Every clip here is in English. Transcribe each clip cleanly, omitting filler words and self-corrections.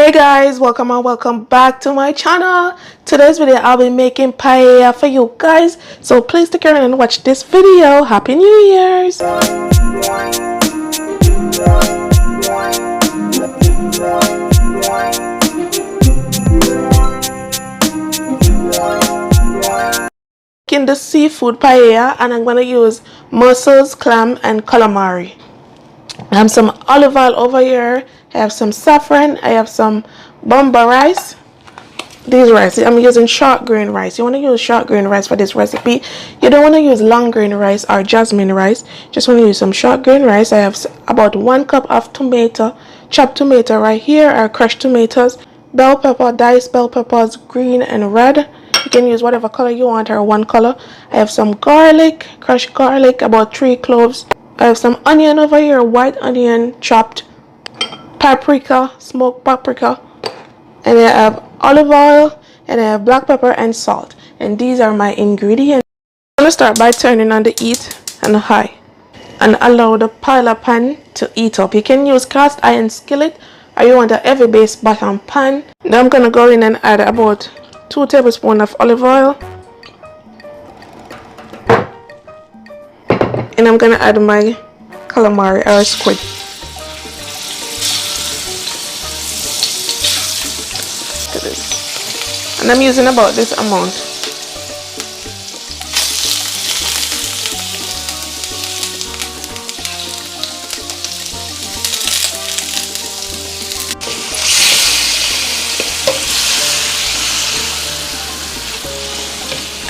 Hey guys, welcome and welcome back to my channel. Today's video I'll be making paella for you guys, so please stick around and watch this video. Happy New Year's. Making the seafood paella, and I'm going to use mussels, clam and calamari. I have some olive oil over here. I have some saffron. I have some bomba rice. These rice, I'm using short grain rice. You want to use short grain rice for this recipe. You don't want to use long grain rice or jasmine rice. Just want to use some short grain rice. I have about 1 cup of tomato, chopped tomato right here, or crushed tomatoes. Bell pepper, diced bell peppers, green and red. You can use whatever color you want or one color. I have some garlic, crushed garlic, about 3 cloves. I have some onion over here, white onion chopped, paprika, smoked paprika, and I have olive oil, and I have black pepper and salt. And these are my ingredients. I'm going to start by turning on the heat and high and allow the paella pan to heat up. You can use cast iron skillet or you want a heavy base bottom pan. Now I'm going to go in and add about 2 tablespoons of olive oil. And I'm going to add my calamari or squid. Look at this. And I'm using about this amount.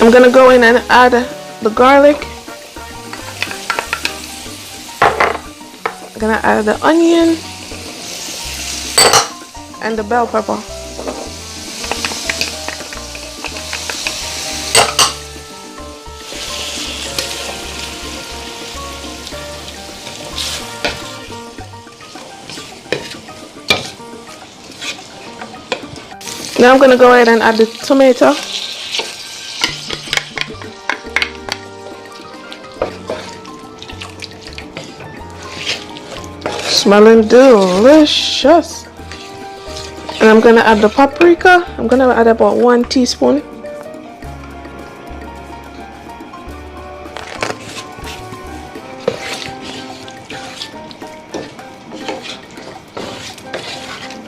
I'm going to go in and add the garlic. I'm gonna add the onion and the bell pepper. Now I'm gonna go ahead and add the tomato. Smelling delicious. And I'm gonna add the paprika. I'm gonna add about 1 teaspoon.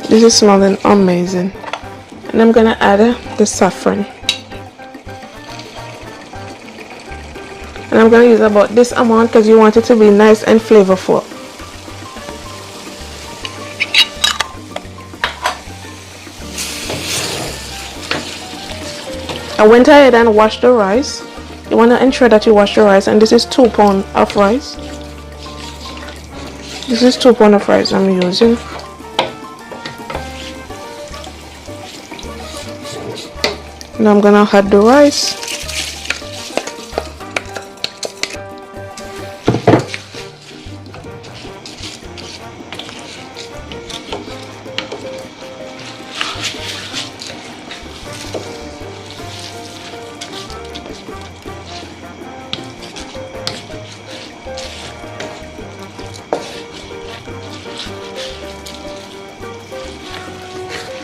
This is smelling amazing. And I'm gonna add the saffron. And I'm gonna use about this amount because you want it to be nice and flavorful. I went ahead and washed the rice. You want to ensure that you wash the rice, and this is 2 pounds of rice. This is 2 pounds of rice I'm using. Now I'm gonna add the rice.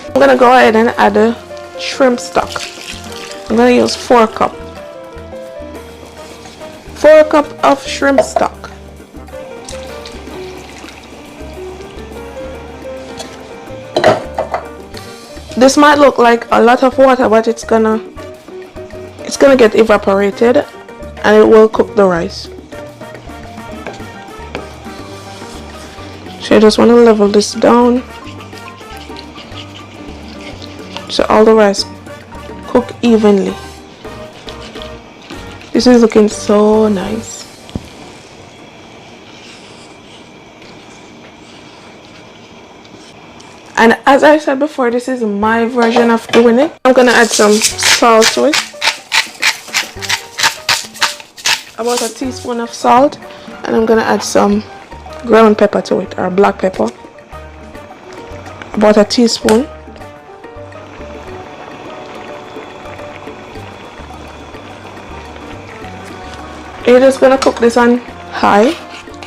I'm gonna go ahead and add the shrimp stock. I'm gonna use 4 cups. 4 cups of shrimp stock. This might look like a lot of water, but it's gonna get evaporated and it will cook the rice. So you just want to level this down so all the rice cook evenly. This is looking so nice. And as I said before, this is my version of doing it. I'm gonna add some salt to it. About 1 teaspoon of salt. And I'm gonna add some ground pepper to it, or black pepper. About 1 teaspoon. You're just gonna cook this on high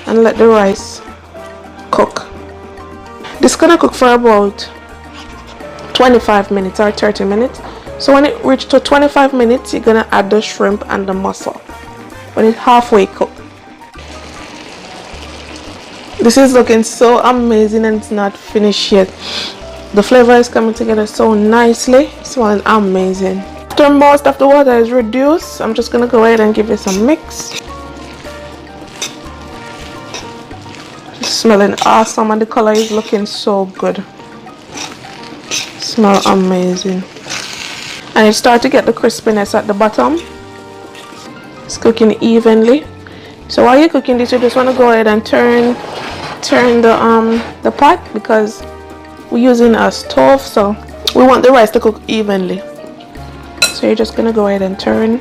and let the rice cook. This is gonna cook for about 25 minutes or 30 minutes. So when it reaches to 25 minutes, you're gonna add the shrimp and the mussel when it's halfway cooked. This is looking so amazing and it's not finished yet. The flavor is coming together so nicely, smelling amazing. After most of the water is reduced, I'm just gonna go ahead and give it some mix. It's smelling awesome and the color is looking so good. Smell amazing. And it starts to get the crispiness at the bottom. It's cooking evenly. So while you're cooking this, you just want to go ahead and turn the pot, because we're using a stove, so we want the rice to cook evenly. So you're just gonna go ahead and turn,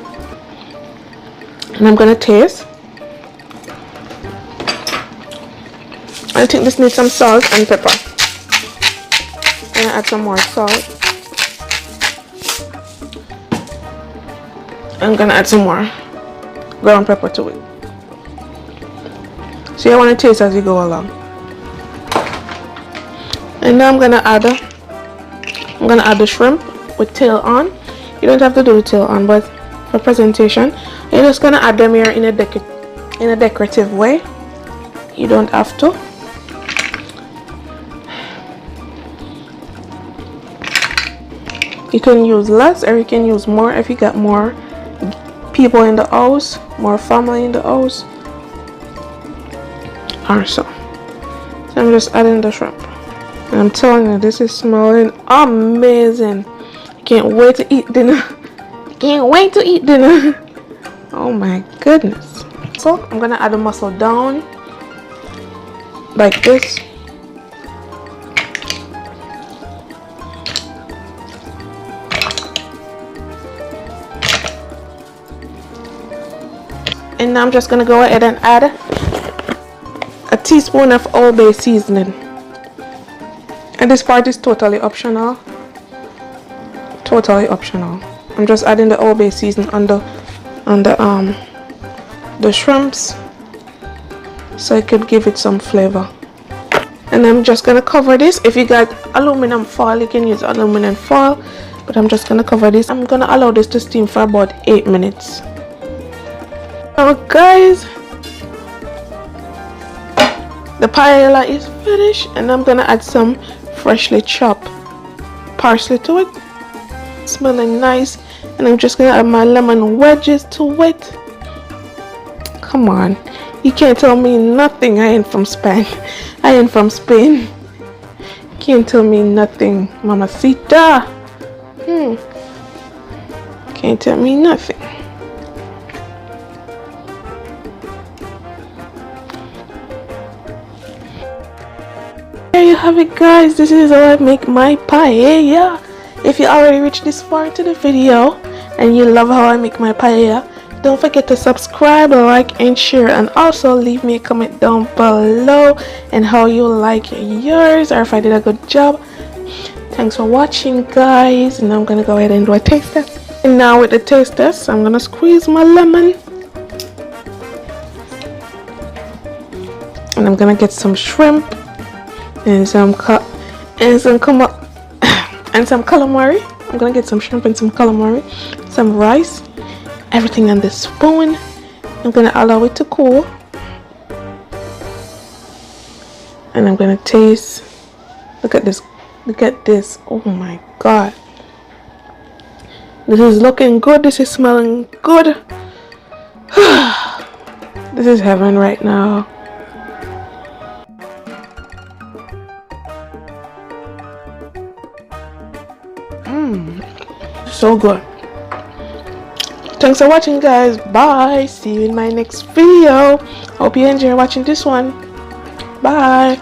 and I'm gonna taste. I think this needs some salt and pepper. I'm gonna add some more salt. I'm gonna add some more ground pepper to it. So you want to taste as you go along. And now I'm gonna add the shrimp with tail on. You don't have to do the tail on, but for presentation, you're just gonna add them here in a decorative way. You don't have to. You can use less or you can use more if you got more people in the house, more family in the house. So I'm just adding the shrimp, and I'm telling you, this is smelling amazing. Can't wait to eat dinner. Can't wait to eat dinner. Oh my goodness. So I'm gonna add the mussel down like this. And now I'm just gonna go ahead and add a teaspoon of Old Bay seasoning, and this part is totally optional. I'm just adding the Old Bay seasoning on the shrimps, so it could give it some flavor. And I'm just gonna cover this. If you got aluminum foil, you can use aluminum foil, but I'm just gonna cover this. I'm gonna allow this to steam for about 8 minutes. Oh guys, the paella is finished, and I'm gonna add some freshly chopped parsley to it. Smelling nice, and I'm just gonna add my lemon wedges to it. Come on, you can't tell me nothing. I ain't from Spain. Can't tell me nothing, mamacita. Can't tell me nothing. There you have it, guys. This is how I make my paella. If you already reached this far into the video and you love how I make my paella, don't forget to subscribe, like, and share, and also leave me a comment down below and how you like yours, or if I did a good job. Thanks for watching, guys, and I'm gonna go ahead and do a taste test. And now with the taste test, I'm gonna squeeze my lemon, and I'm gonna get some shrimp and some calamari. I'm gonna get some shrimp and some calamari, some rice, everything on the spoon. I'm gonna allow it to cool, and I'm gonna taste. Look at this. Oh my god, this is looking good. This is smelling good. This is heaven right now. So good. Thanks for watching, guys. Bye. See you in my next video. Hope you enjoy watching this one. Bye.